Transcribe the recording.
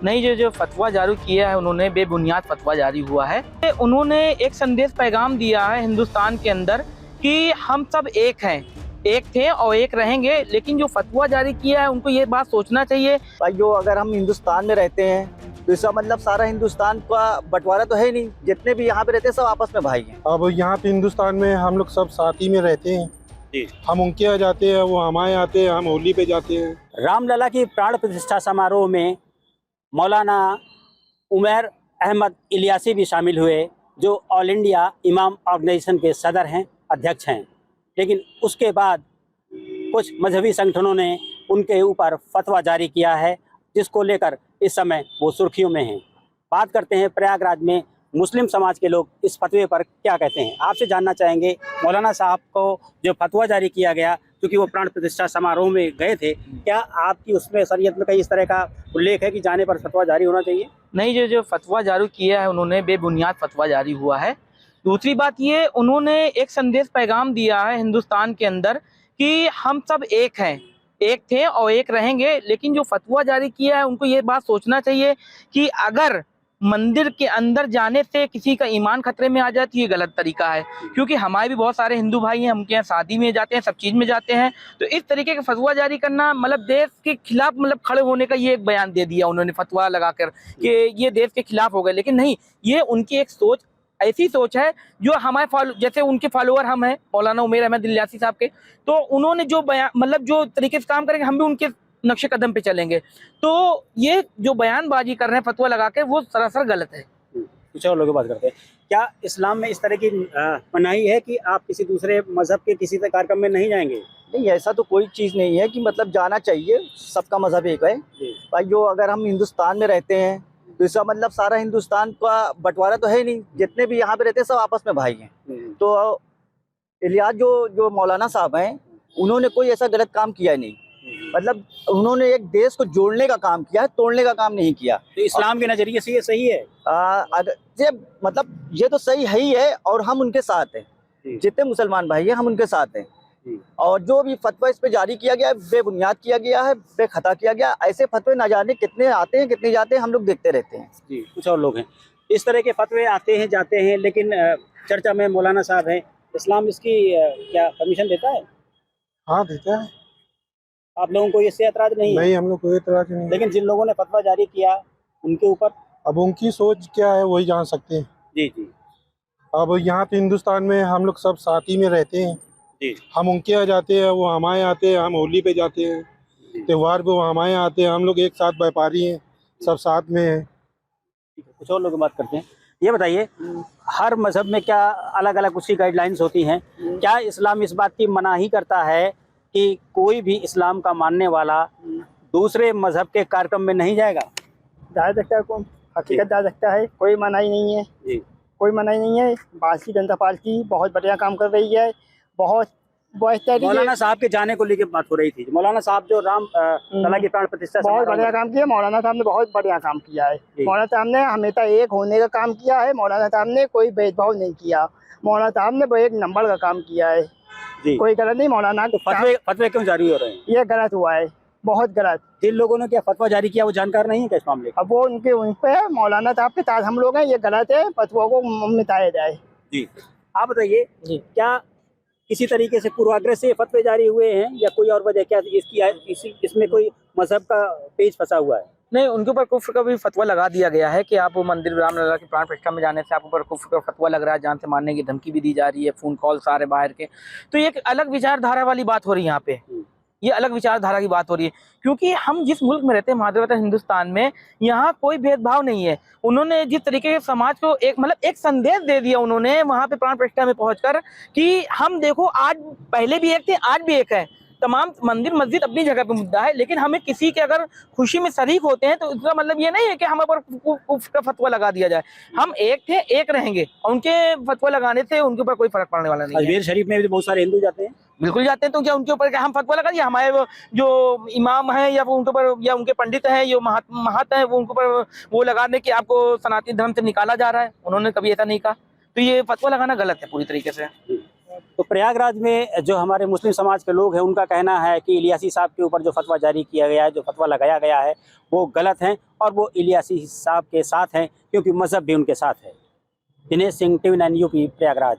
नहीं, जो जो फतवा जारी किया है उन्होंने बेबुनियाद फतवा जारी हुआ है। उन्होंने एक संदेश पैगाम दिया है हिंदुस्तान के अंदर कि हम सब एक हैं, एक थे और एक रहेंगे। लेकिन जो फतवा जारी किया है उनको ये बात सोचना चाहिए। भाइयों, अगर हम हिंदुस्तान में रहते हैं तो इसका मतलब सारा हिंदुस्तान का बंटवारा तो है नहीं। जितने भी यहाँ पे रहते हैं सब आपस में भाई हैं। अब यहाँ पे हिंदुस्तान में हम लोग सब साथ ही में रहते हैं जी। हम उनके यहाँ जाते हैं, वो हमारे यहाँ आते हैं, हम होली पे जाते हैं। रामलला की प्राण प्रतिष्ठा समारोह में मौलाना उमर अहमद इलियासी भी शामिल हुए, जो ऑल इंडिया इमाम ऑर्गेनाइजेशन के सदर हैं, अध्यक्ष हैं। लेकिन उसके बाद कुछ मजहबी संगठनों ने उनके ऊपर फतवा जारी किया है, जिसको लेकर इस समय वो सुर्खियों में हैं। बात करते हैं प्रयागराज में मुस्लिम समाज के लोग इस फतवे पर क्या कहते हैं। आपसे जानना चाहेंगे मौलाना साहब को जो फतवा जारी किया गया, क्योंकि वो प्राण प्रतिष्ठा समारोह में गए थे, क्या आपकी उसमें शरीयत में कहीं इस तरह का उल्लेख है कि जाने पर फतवा जारी होना चाहिए? नहीं, जो जो फतवा जारी किया है उन्होंने बेबुनियाद फतवा जारी हुआ है। दूसरी बात ये, उन्होंने एक संदेश पैगाम दिया है हिंदुस्तान के अंदर कि हम सब एक हैं, एक थे और एक रहेंगे। लेकिन जो फतवा जारी किया है उनको ये बात सोचना चाहिए कि अगर मंदिर के अंदर जाने से किसी का ईमान खतरे में आ जाए तो ये गलत तरीका है। क्योंकि हमारे भी बहुत सारे हिंदू भाई हैं, उनके यहाँ शादी में जाते हैं, सब चीज़ में जाते हैं। तो इस तरीके का फतवा जारी करना मतलब देश के खिलाफ खड़े होने का ये एक बयान दे दिया उन्होंने फतवा लगाकर कि ये देश के खिलाफ हो गए। लेकिन नहीं, ये उनकी एक सोच, ऐसी सोच है जो हमारे जैसे उनके फॉलोअर हम हैं मौलाना उमर अहमद इलियासी साहब के, तो उन्होंने जो बयान जो तरीके से काम करेंगे हम भी उनके नक्शे कदम पे चलेंगे। तो ये जो बयानबाजी कर रहे हैं फतवा लगा के, वो सरासर गलत है। कुछ और लोग बात करते हैं, क्या इस्लाम में इस तरह की मनाही है कि आप किसी दूसरे मजहब के किसी कार्यक्रम में नहीं जाएंगे? नहीं, ऐसा तो कोई चीज़ नहीं है कि मतलब जाना चाहिए, सबका मजहब एक है। भाइयों, अगर हम हिंदुस्तान में रहते हैं तो इसका मतलब सारा हिंदुस्तान का बंटवारा तो है नहीं। जितने भी यहाँ पे रहते हैं सब आपस में भाई हैं। तो इलियास जो मौलाना साहब हैं, उन्होंने कोई ऐसा गलत काम किया नहीं। मतलब उन्होंने एक देश को जोड़ने का काम किया है, तोड़ने का काम नहीं किया। तो इस्लाम के नजरिए से ये सही है? मतलब ये तो सही है ही है, और हम उनके साथ हैं। जितने मुसलमान भाई हैं हम उनके साथ हैं। और जो भी फतवा इस पे जारी किया गया है बेबुनियाद किया गया है, बेखता किया गया। ऐसे फतवे ना जाने कितने आते हैं कितने जाते हैं, हम लोग देखते रहते हैं जी। कुछ और लोग हैं, इस तरह के फतवे आते हैं जाते हैं, लेकिन चर्चा में मौलाना साहब हैं। इस्लाम इसकी क्या परमिशन देता है? हाँ, देता है। आप लोगों को इससे एतराज नहीं है? नहीं, हम लोग कोई एतराज नहीं। लेकिन जिन लोगों ने फतवा जारी किया उनके ऊपर अब उनकी सोच क्या है वही जान सकते हैं। जी जी। अब यहाँ पे हिंदुस्तान में हम लोग सब साथ ही में रहते हैं जी। हम उनके यहाँ जाते हैं, वो हमारे यहाँ आते हैं, हम होली पे जाते हैं, त्योहार पे वो हमारे यहाँ आते हैं। हम लोग एक साथ व्यापारी हैं, सब साथ में हैं। कुछ और लोग बात करते हैं। ये बताइए, हर मजहब में क्या अलग अलग उसकी गाइडलाइंस होती हैं? क्या इस्लाम इस बात की मनाही करता है कि कोई भी इस्लाम का मानने वाला दूसरे मजहब के कार्यक्रम में नहीं जाएगा? जा सकता है, कौन हकीकत जा सकता है, कोई मनाही नहीं है जी। कोई मनाही नहीं है। भारतीय जनता पार्टी बहुत बढ़िया काम कर रही है। बहुत मौलाना साहब के जाने को लेकर बात हो रही थी। मौलाना साहब जो रामलला की प्राण प्रतिष्ठा बहुत बढ़िया काम किया। मौलाना साहब ने बहुत बढ़िया काम किया है। मौलाना साहब ने हमेशा एक होने का काम किया है। मौलाना साहब ने कोई भेदभाव नहीं किया। मौलाना साहब ने एक नंबर का काम किया है जी। कोई गलत नहीं। मौलाना तो फतवे क्यों जारी हो रहे हैं? ये गलत हुआ है, बहुत गलत। जिन लोगों ने क्या फतवा जारी किया वो जानकार नहीं है क्या इस मामले का? अब वो उन पे मौलाना साहब के साथ हम लोग हैं। ये गलत है, फतवा को मिटाया जाए जी। आप बताइए, क्या किसी तरीके से पूर्वाग्रह से फतवे जारी हुए हैं या कोई और वजह? क्या इसमें कोई मजहब का पेच फंसा हुआ है? नहीं, उनके ऊपर कुफ्र का भी फतवा लगा दिया गया है कि आप वो मंदिर रामलला की प्राण प्रतिष्ठा में जाने से आप ऊपर कुफ्र का फतवा लग रहा है, जान से मारने की धमकी भी दी जा रही है, फ़ोन कॉल सारे बाहर के। तो ये एक अलग विचारधारा वाली बात हो रही है यहाँ पे। ये अलग विचारधारा की बात हो रही है, क्योंकि हम जिस मुल्क में रहते हैं महादेवता हिंदुस्तान में, यहाँ कोई भेदभाव नहीं है। उन्होंने जिस तरीके से समाज को एक संदेश दे दिया उन्होंने वहाँ पे प्राण प्रतिष्ठा में पहुंचकर कि हम देखो, आज पहले भी एक थे, आज भी एक है। तमाम मंदिर मस्जिद अपनी जगह पे मुद्दा है, लेकिन हमें किसी के अगर खुशी में शरीक होते हैं तो इसका मतलब ये नहीं है कि हमें पर कुफ्र का फतवा लगा दिया जाए। हम एक थे, एक रहेंगे, और उनके फतवा लगाने से उनके ऊपर कोई फर्क पड़ने वाला नहीं है। अजमेर शरीफ में भी बहुत सारे हिंदू जाते हैं। बिल्कुल जाते हैं, तो क्या उनके ऊपर हम फतवा लगा दिया? हमारे जो इमाम हैं या वो उनके ऊपर, या उनके पंडित हैं, जो महत हैं, वो उनके ऊपर वो लगा दें कि आपको सनातनी धर्म से निकाला जा रहा है। उन्होंने कभी ऐसा नहीं कहा। तो ये फतवा लगाना गलत है पूरी तरीके से। तो प्रयागराज में जो हमारे मुस्लिम समाज के लोग हैं उनका कहना है कि इलियासी साहब के ऊपर जो फतवा जारी किया गया है, जो फतवा लगाया गया है, वो गलत है और वो इलियासी साहब के साथ हैं क्योंकि मजहब भी उनके साथ है। Dinesh Singh, TV9 UP, Prayagraj.